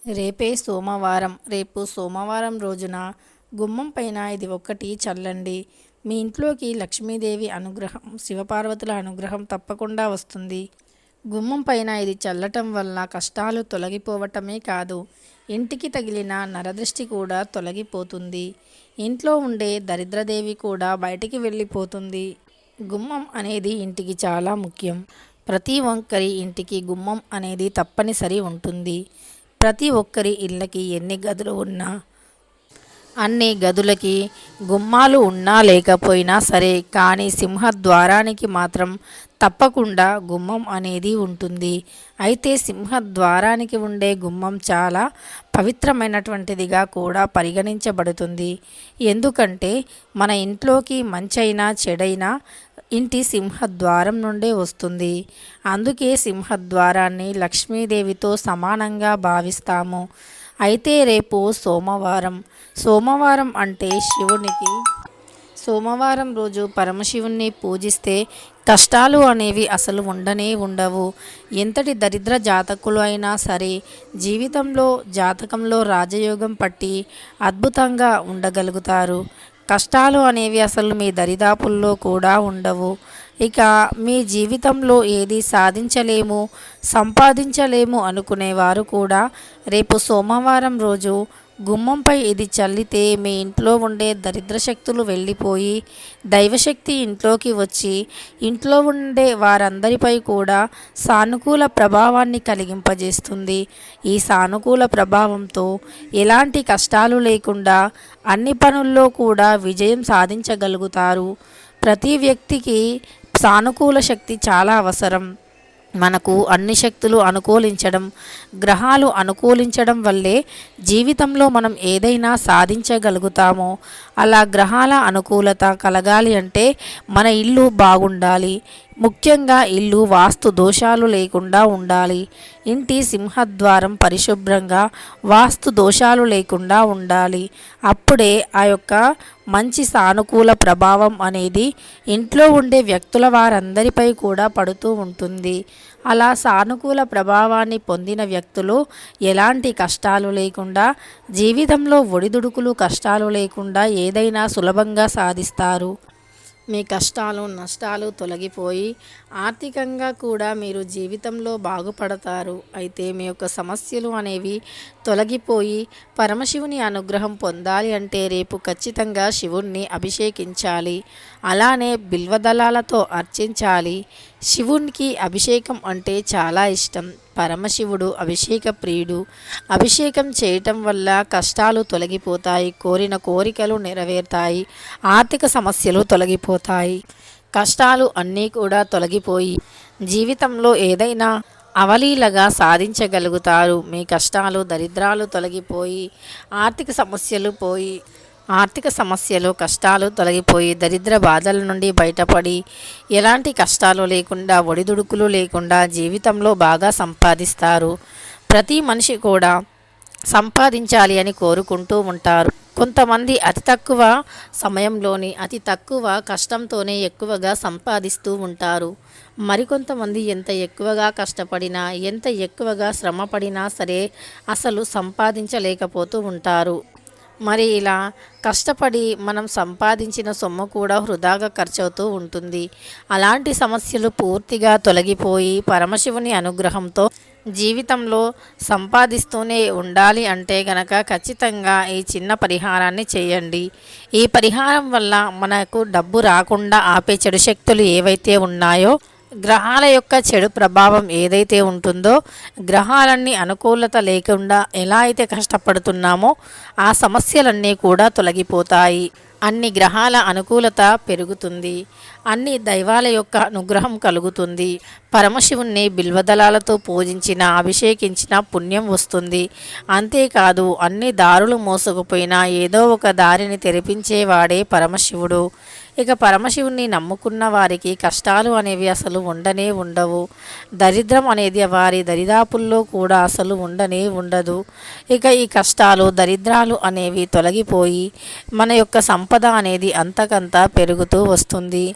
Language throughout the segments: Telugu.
రేపే సోమవారం. రేపు సోమవారం రోజున గుమ్మం పైన ఇది ఒక్కటి చల్లండి. మీ ఇంట్లోకి లక్ష్మీదేవి అనుగ్రహం, శివపార్వతుల అనుగ్రహం తప్పకుండా వస్తుంది. గుమ్మం పైన ఇది చల్లటం వల్ల కష్టాలు తొలగిపోవటమే కాదు, ఇంటికి తగిలిన నరదృష్టి కూడా తొలగిపోతుంది. ఇంట్లో ఉండే దరిద్రదేవి కూడా బయటికి వెళ్ళిపోతుంది. గుమ్మం అనేది ఇంటికి చాలా ముఖ్యం. ప్రతి ఒక్కరి ఇంటికి గుమ్మం అనేది తప్పనిసరి ఉంటుంది. ప్రతి ఒక్కరి ఇళ్ళకి ఎన్ని గదులు ఉన్నా, అన్ని గదులకి గుమ్మాలు ఉన్నా లేకపోయినా సరే, కానీ సింహద్వారానికి మాత్రం తప్పకుండా గుమ్మం అనేది ఉంటుంది. అయితే సింహద్వారానికి ఉండే గుమ్మం చాలా పవిత్రమైనటువంటిదిగా కూడా పరిగణించబడుతుంది. ఎందుకంటే మన ఇంట్లోకి మంచైనా చెడైనా ఇంటి సింహద్వారం నుండే వస్తుంది. అందుకే సింహద్వారాన్ని లక్ష్మీదేవితో సమానంగా భావిస్తాము. అయితే రేపు సోమవారం. సోమవారం అంటే శివునికి, సోమవారం రోజు పరమశివుణ్ణి పూజిస్తే కష్టాలు అనేవి అసలు ఉండనే ఉండవు. ఎంతటి దరిద్ర జాతకులు అయినా సరే జీవితంలో జాతకంలో రాజయోగం పట్టి అద్భుతంగా ఉండగలుగుతారు. కష్టాలు అనేవి అసలు మీ దరిదాపుల్లో కూడా ఉండవు. ఇక మీ జీవితంలో ఏది సాధించలేము, సంపాదించలేము అనుకునేవారు కూడా రేపు సోమవారం రోజు గుమ్మంపై ఇది చల్లితే మీ ఇంట్లో ఉండే దరిద్ర శక్తులు వెళ్ళిపోయి దైవశక్తి ఇంట్లోకి వచ్చి ఇంట్లో ఉండే వారందరిపై కూడా సానుకూల ప్రభావాన్ని కలిగింపజేస్తుంది. ఈ సానుకూల ప్రభావంతో ఎలాంటి కష్టాలు లేకుండా అన్ని పనుల్లో కూడా విజయం సాధించగలుగుతారు. ప్రతి వ్యక్తికి సానుకూల శక్తి చాలా అవసరం. మనకు అన్ని శక్తులు అనుకూలించడం, గ్రహాలు అనుకూలించడం వల్లే జీవితంలో మనం ఏదైనా సాధించగలుగుతామో, అలా గ్రహాల అనుకూలత కలగాలి అంటే మన ఇల్లు బాగుండాలి. ముఖ్యంగా ఇల్లు వాస్తు దోషాలు లేకుండా ఉండాలి. ఇంటి సింహద్వారం పరిశుభ్రంగా వాస్తు దోషాలు లేకుండా ఉండాలి. అప్పుడే ఆ యొక్క మంచి సానుకూల ప్రభావం అనేది ఇంట్లో ఉండే వ్యక్తుల వారందరిపై కూడా పడుతూ ఉంటుంది. అలా సానుకూల ప్రభావాన్ని పొందిన వ్యక్తులు ఎలాంటి కష్టాలు లేకుండా, జీవితంలో ఒడిదుడుకులు కష్టాలు లేకుండా ఏదైనా సులభంగా సాధిస్తారు. మీ కష్టాలు నష్టాలు తొలగిపోయి ఆర్థికంగా కూడా మీరు జీవితంలో బాగుపడతారు. అయితే మీ యొక్క సమస్యలు అనేవి తొలగిపోయి పరమశివుని అనుగ్రహం పొందాలి అంటే రేపు ఖచ్చితంగా శివుణ్ణి అభిషేకించాలి. అలానే బిల్వదళాలతో అర్చించాలి. శివునికి అభిషేకం అంటే చాలా ఇష్టం. పరమశివుడు అభిషేక ప్రియుడు. అభిషేకం చేయటం వల్ల కష్టాలు తొలగిపోతాయి, కోరిన కోరికలు నెరవేరుతాయి, ఆర్థిక సమస్యలు తొలగిపోతాయి. కష్టాలు అన్నీ కూడా తొలగిపోయి జీవితంలో ఏదైనా అవలీలగా సాధించగలుగుతారు. మీ కష్టాలు దరిద్రాలు తొలగిపోయి ఆర్థిక సమస్యలు కష్టాలు తొలగిపోయి దరిద్ర బాధల నుండి బయటపడి ఎలాంటి కష్టాలు లేకుండా ఒడిదుడుకులు లేకుండా జీవితంలో బాగా సంపాదిస్తారు. ప్రతి మనిషి కూడా సంపాదించాలి అని కోరుకుంటూ ఉంటారు. కొంతమంది అతి తక్కువ సమయంలోని అతి తక్కువ కష్టంతోనే ఎక్కువగా సంపాదిస్తూ ఉంటారు. మరికొంతమంది ఎంత ఎక్కువగా కష్టపడినా, ఎంత ఎక్కువగా శ్రమపడినా సరే అసలు సంపాదించలేకపోతూ ఉంటారు. మరి ఇలా కష్టపడి మనం సంపాదించిన సొమ్ము కూడా వృధాగా ఖర్చవుతూ ఉంటుంది. అలాంటి సమస్యలు పూర్తిగా తొలగిపోయి పరమశివుని అనుగ్రహంతో జీవితంలో సంపాదిస్తూనే ఉండాలి అంటే గనక ఖచ్చితంగా ఈ చిన్న పరిహారాన్ని చేయండి. ఈ పరిహారం వల్ల మనకు డబ్బు రాకుండా ఆపే చెడు శక్తులు ఏవైతే ఉన్నాయో, గ్రహాల యొక్క చెడు ప్రభావం ఏదైతే ఉంటుందో, గ్రహాలన్నీ అనుకూలత లేకుండా ఎలా అయితే కష్టపడుతున్నామో ఆ సమస్యలన్నీ కూడా తొలగిపోతాయి. అన్ని గ్రహాల అనుకూలత పెరుగుతుంది. అన్ని దైవాల యొక్క అనుగ్రహం కలుగుతుంది. పరమశివుణ్ణి బిల్వదళాలతో పూజించిన, అభిషేకించిన పుణ్యం వస్తుంది. అంతేకాదు అన్ని దారులు మోసకపోయినా ఏదో ఒక దారిని తెరిపించేవాడే పరమశివుడు. ఇక పరమశివుణ్ణి నమ్ముకున్న వారికి కష్టాలు అనేవి అసలు ఉండనే ఉండవు. దరిద్రం అనేది వారి దరిదాపుల్లో కూడా అసలు ఉండనే ఉండదు. ఇక ఈ కష్టాలు దరిద్రాలు అనేవి తొలగిపోయి మన యొక్క సంపద అనేది అంతకంతా పెరుగుతూ వస్తుంది.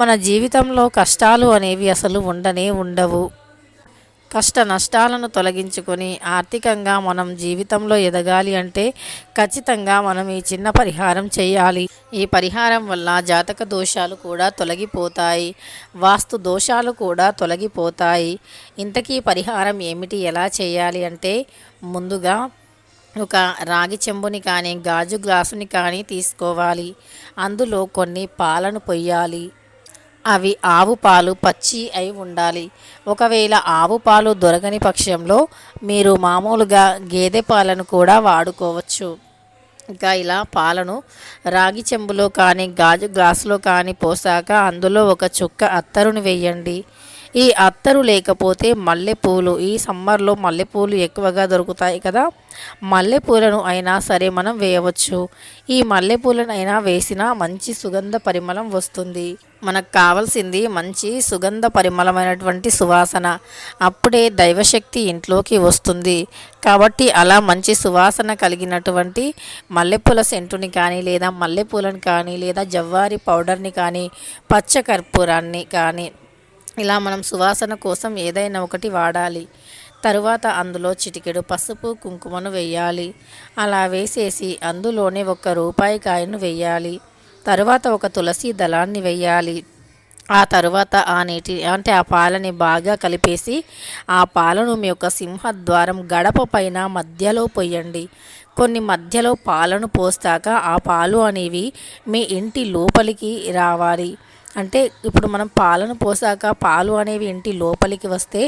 మన జీవితంలో కష్టాలు అనేవి అసలు ఉండనే ఉండవు. కష్ట నష్టాలను తొలగించుకొని ఆర్థికంగా మనం జీవితంలో ఎదగాలి అంటే ఖచ్చితంగా మనం ఈ చిన్న పరిహారం చేయాలి. ఈ పరిహారం వల్ల జాతక దోషాలు కూడా తొలగిపోతాయి, వాస్తు దోషాలు కూడా తొలగిపోతాయి. ఇంతకీ పరిహారం ఏమిటి, ఎలా చేయాలి అంటే ముందుగా ఒక రాగి చెంబుని కానీ గాజు గ్లాసుని కానీ తీసుకోవాలి. అందులో కొన్ని పాలను పొయ్యాలి. అవి ఆవు పాలు పచ్చి అయి ఉండాలి. ఒకవేళ ఆవు పాలు దొరకని పక్షంలో మీరు మామూలుగా గేదె పాలను కూడా వాడుకోవచ్చు. ఇంకా ఇలా పాలను రాగి చెంబులో కానీ గాజు గ్లాసులో కానీ పోసాక అందులో ఒక చుక్క అత్తరుని వేయండి. ఈ అత్తరు లేకపోతే మల్లెపూలు, ఈ సమ్మర్లో మల్లెపూలు ఎక్కువగా దొరుకుతాయి కదా, మల్లెపూలను అయినా సరే మనం వేయవచ్చు. ఈ మల్లెపూలను అయినా వేసినా మంచి సుగంధ పరిమళం వస్తుంది. మనకు కావాల్సింది మంచి సుగంధ పరిమళమైనటువంటి సువాసన. అప్పుడే దైవశక్తి ఇంట్లోకి వస్తుంది. కాబట్టి అలా మంచి సువాసన కలిగినటువంటి మల్లెపూల సెంటుని కానీ లేదా మల్లెపూలను కానీ లేదా జవ్వారి పౌడర్ని కానీ పచ్చ కర్పూరాన్ని కానీ ఇలా మనం సువాసన కోసం ఏదైనా ఒకటి వాడాలి. తరువాత అందులో చిటికెడు పసుపు కుంకుమను వేయాలి. అలా వేసేసి అందులోనే ఒక రూపాయి కాయను వేయాలి. తరువాత ఒక తులసి దళాన్ని వేయాలి. ఆ తరువాత ఆ నీటి అంటే ఆ పాలని బాగా కలిపేసి ఆ పాలను మీ యొక్క సింహద్వారం గడప పైన మధ్యలో పోయండి. కొన్ని మధ్యలో పాలను పోస్తాక ఆ పాలు అనేవి మీ ఇంటి లోపలికి రావాలి. అంటే ఇప్పుడు మనం పాలను పోసాక పాలు అనేవి ఇంటి లోపలికి వస్తే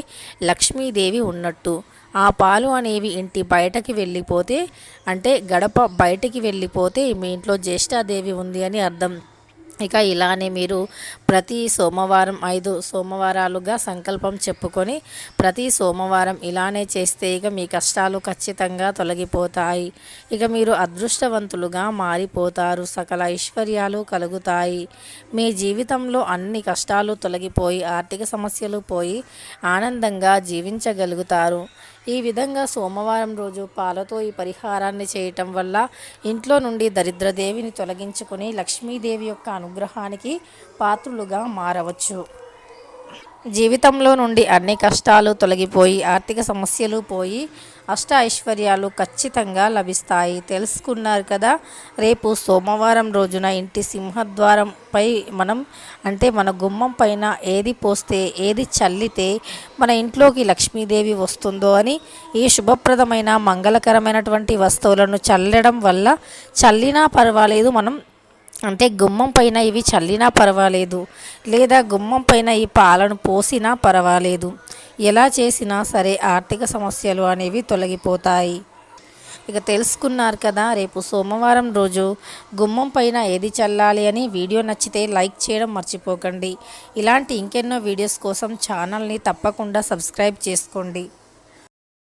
లక్ష్మీదేవి ఉన్నట్టు. ఆ పాలు అనేవి ఇంటి బయటకి వెళ్ళిపోతే అంటే గడప బయటికి వెళ్ళిపోతే మీ ఇంట్లో జ్యేష్ఠాదేవి ఉంది అని అర్థం. ఇక ఇలానే మీరు ప్రతి సోమవారం 5 సోమవారాలుగా సంకల్పం చెప్పుకొని ప్రతి సోమవారం ఇలానే చేస్తే ఇక మీ కష్టాలు ఖచ్చితంగా తొలగిపోతాయి. ఇక మీరు అదృష్టవంతులుగా మారిపోతారు. సకల ఐశ్వర్యాలు కలుగుతాయి. మీ జీవితంలో అన్ని కష్టాలు తొలగిపోయి ఆర్థిక సమస్యలు పోయి ఆనందంగా జీవించగలుగుతారు. ఈ విధంగా సోమవారం రోజు పాలతో ఈ పరిహారాన్ని చేయటం వల్ల ఇంట్లో నుండి దరిద్రదేవిని తొలగించుకొని లక్ష్మీదేవి యొక్క అనుగ్రహానికి పాత్రులుగా మారవచ్చు. జీవితంలో నుండి అన్ని కష్టాలు తొలగిపోయి ఆర్థిక సమస్యలు పోయి అష్ట ఐశ్వర్యాలు ఖచ్చితంగా లభిస్తాయి. తెలుసుకున్నారు కదా. రేపు సోమవారం రోజున ఇంటి సింహద్వారంపై మనం అంటే మన గుమ్మం పైన ఏది పోస్తే ఏది చల్లితే మన ఇంట్లోకి లక్ష్మీదేవి వస్తుందో అని ఈ శుభప్రదమైన మంగళకరమైనటువంటి వస్తువులను చల్లడం వల్ల చల్లినా పర్వాలేదు, మనం అంటే గుమ్మం పైన ఇవి చల్లినా పర్వాలేదు, లేదా గుమ్మం పైన ఈ పాలను పోసినా పర్వాలేదు. ఎలా చేసినా సరే ఆర్థిక సమస్యలు అనేవి తొలగిపోతాయి. ఇక తెలుసుకున్నారు కదా. రేపు సోమవారం రోజు గుమ్మం పైన ఏది చల్లాలి అని. వీడియో నచ్చితే లైక్ చేయడం మర్చిపోకండి. ఇలాంటి ఇంకెన్నో వీడియోస్ కోసం ఛానల్ని తప్పకుండా సబ్స్క్రైబ్ చేసుకోండి.